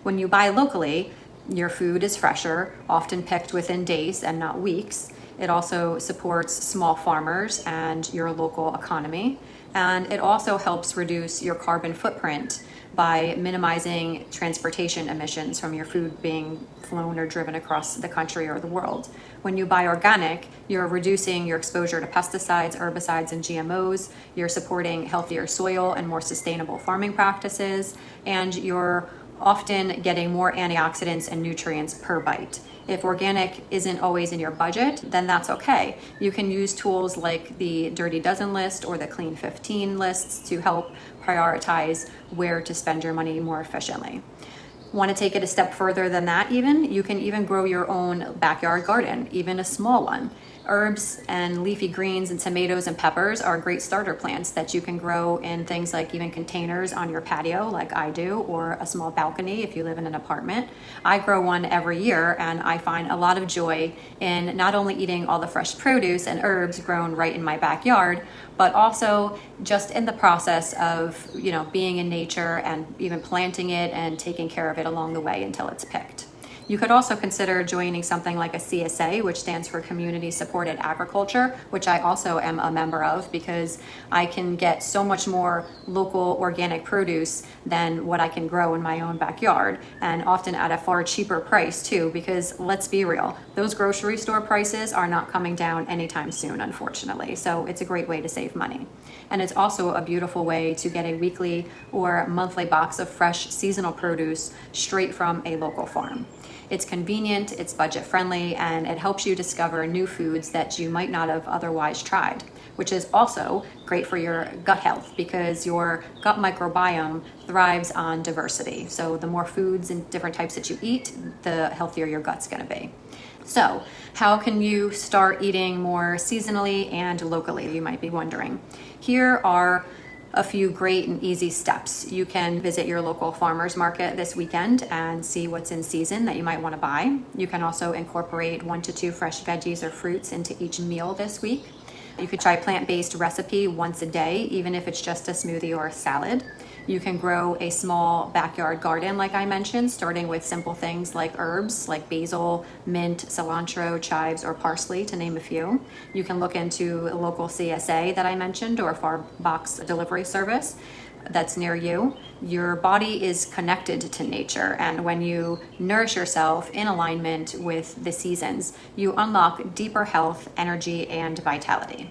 When you buy locally, your food is fresher, often picked within days and not weeks. It also supports small farmers and your local economy. And it also helps reduce your carbon footprint by minimizing transportation emissions from your food being flown or driven across the country or the world. When you buy organic, you're reducing your exposure to pesticides, herbicides, and GMOs. You're supporting healthier soil and more sustainable farming practices, and you're often getting more antioxidants and nutrients per bite. If organic isn't always in your budget, then that's okay. You can use tools like the Dirty Dozen list or the Clean 15 lists to help prioritize where to spend your money more efficiently. Want to take it a step further than that even? You can even grow your own backyard garden, even a small one. Herbs and leafy greens and tomatoes and peppers are great starter plants that you can grow in things like even containers on your patio like I do, or a small balcony if you live in an apartment. I grow one every year, and I find a lot of joy in not only eating all the fresh produce and herbs grown right in my backyard, but also just in the process of, being in nature and even planting it and taking care of it along the way until it's picked. You could also consider joining something like a CSA, which stands for Community Supported Agriculture, which I also am a member of, because I can get so much more local organic produce than what I can grow in my own backyard, and often at a far cheaper price too, because let's be real, those grocery store prices are not coming down anytime soon, unfortunately. So it's a great way to save money. And it's also a beautiful way to get a weekly or monthly box of fresh seasonal produce straight from a local farm. It's convenient, it's budget friendly, and it helps you discover new foods that you might not have otherwise tried, which is also great for your gut health because your gut microbiome thrives on diversity. So the more foods and different types that you eat, the healthier your gut's gonna be. So how can you start eating more seasonally and locally, you might be wondering. Here are a few great and easy steps. You can visit your local farmers market this weekend and see what's in season that you might want to buy. You can also incorporate 1 to 2 fresh veggies or fruits into each meal this week. You could try a plant-based recipe once a day, even if it's just a smoothie or a salad. You can grow a small backyard garden, like I mentioned, starting with simple things like herbs, like basil, mint, cilantro, chives, or parsley, to name a few. You can look into a local CSA that I mentioned, or a farm box delivery service that's near you. Your body is connected to nature, and when you nourish yourself in alignment with the seasons, you unlock deeper health, energy, and vitality.